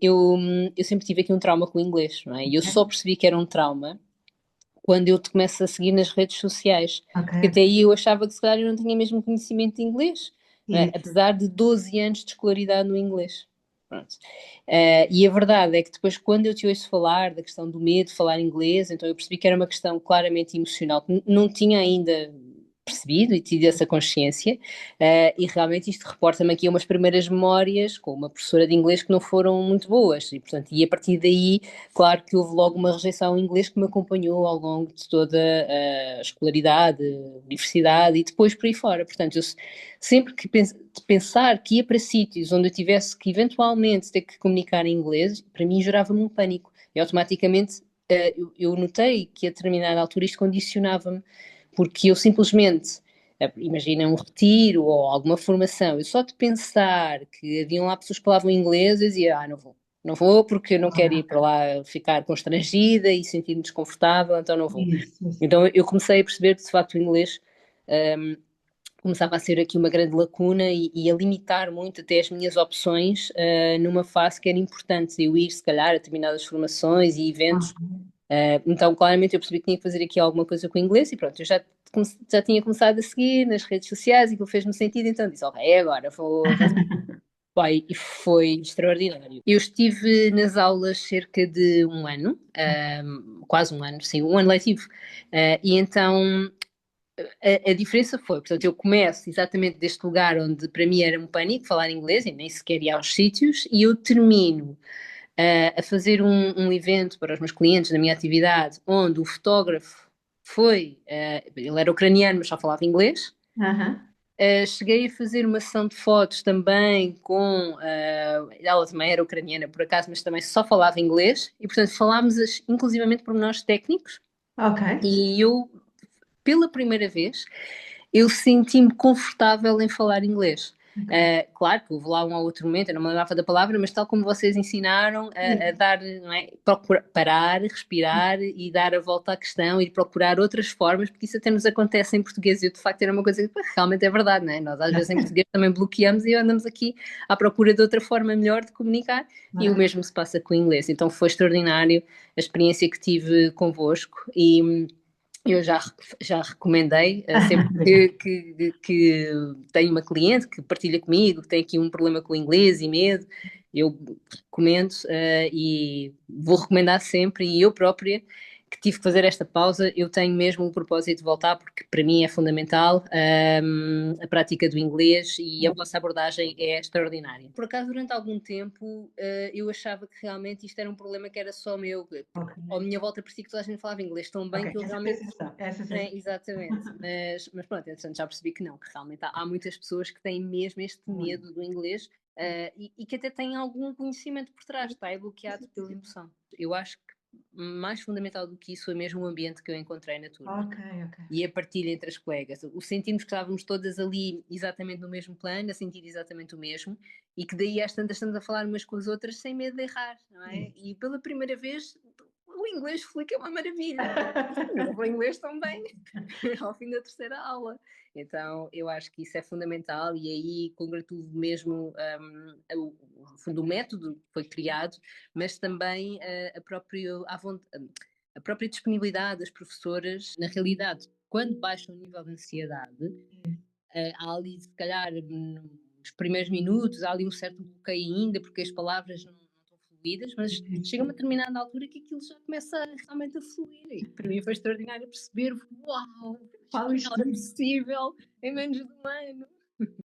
eu sempre tive aqui um trauma com o inglês, não é? E eu só percebi que era um trauma quando eu te começo a seguir nas redes sociais. Ok, Porque até ok. aí eu achava que se calhar eu não tinha mesmo conhecimento de inglês, não é? Isso. Apesar de 12 anos de escolaridade no inglês. Pronto. E a verdade é que depois, quando eu te ouço falar da questão do medo de falar inglês, então eu percebi que era uma questão claramente emocional, que não tinha ainda percebido e tido essa consciência, e realmente isto reporta-me aqui a umas primeiras memórias com uma professora de inglês que não foram muito boas, e portanto, e a partir daí, claro que houve logo uma rejeição ao inglês que me acompanhou ao longo de toda a escolaridade, a universidade e depois por aí fora. Portanto, eu sempre que pensar que ia para sítios onde eu tivesse que eventualmente ter que comunicar em inglês, para mim gerava-me um pânico. E automaticamente eu notei que a determinada altura isto condicionava-me, porque eu simplesmente, imagina um retiro ou alguma formação, eu só de pensar que haviam lá pessoas que falavam inglês, eu dizia, não vou. Não vou porque eu não quero ir para Ok. lá ficar constrangida e sentir-me desconfortável, então não vou. Isso, isso. Então eu comecei a perceber que de facto o inglês um, começava a ser aqui uma grande lacuna e a limitar muito até as minhas opções numa fase que era importante eu ir, se calhar, a determinadas formações e eventos. Ok. Então, claramente, eu percebi que tinha que fazer aqui alguma coisa com o inglês e pronto, eu já tinha começado a seguir nas redes sociais e aquilo fez-me sentido, então disse, ok, é agora, vou. Vai, e foi extraordinário. Eu estive nas aulas cerca de um ano, quase um ano, sim, um ano letivo, e então a diferença foi, portanto, eu começo exatamente deste lugar onde para mim era um pânico falar inglês e nem sequer ia aos sítios, e eu termino a fazer um evento para os meus clientes na minha atividade, onde o fotógrafo foi, ele era ucraniano, mas só falava inglês. Aham. Cheguei a fazer uma sessão de fotos também com. Ela também era ucraniana, por acaso, mas também só falava inglês, e portanto falámos inclusivamente pormenores técnicos. Ok. E eu, pela primeira vez, eu senti-me confortável em falar inglês. Ok. Claro que houve lá um ou outro momento, eu não me lembrava da palavra, mas tal como vocês ensinaram a Isso. dar, não é? Procurar, parar, respirar e dar a volta à questão, ir procurar outras formas, porque isso até nos acontece em português. E eu, de facto, era uma coisa que pá, realmente é verdade, não é? Nós, às vezes, em português também bloqueamos e andamos aqui à procura de outra forma melhor de comunicar, e o Ok. mesmo se passa com o inglês. Então, foi extraordinário a experiência que tive convosco. E eu já recomendei, sempre que tenho uma cliente que partilha comigo, que tem aqui um problema com o inglês e medo, eu recomendo, e vou recomendar sempre, e eu própria, que tive que fazer esta pausa, eu tenho mesmo o propósito de voltar, porque para mim é fundamental, a prática do inglês e a vossa abordagem é extraordinária. Por acaso, durante algum tempo, eu achava que realmente isto era um problema que era só meu, porque Ok. à minha volta parecia que toda a gente falava inglês tão Ok. bem que eu Essa realmente. sensação. Essa É, sensação. exatamente, mas pronto, entretanto já percebi que não, que realmente há muitas pessoas que têm mesmo este Muito. medo do inglês, e que até têm algum conhecimento por trás, está? É bloqueado pela emoção. Eu acho que mais fundamental do que isso foi mesmo o ambiente que eu encontrei na turma Ok, ok. e a partilha entre as colegas. O sentirmos que estávamos todas ali exatamente no mesmo plano, a sentir exatamente o mesmo, e que daí às tantas estamos a falar umas com as outras sem medo de errar, não é? Isso. E pela primeira vez o inglês fluiu, é uma maravilha. Eu não vou inglês tão bem ao fim da terceira aula. Então, eu acho que isso é fundamental e aí congratulo mesmo no fundo, o método que foi criado, mas também a própria disponibilidade das professoras. Na realidade, quando baixa o nível de ansiedade, há ali, se calhar, nos primeiros minutos, há ali um certo bloqueio ainda, porque as palavras não estão fluídas, mas chega a uma Isso. determinada altura que aquilo já começa realmente a fluir. E para mim foi extraordinário perceber, uau, Falo afinal isto é tudo. possível em menos de um ano.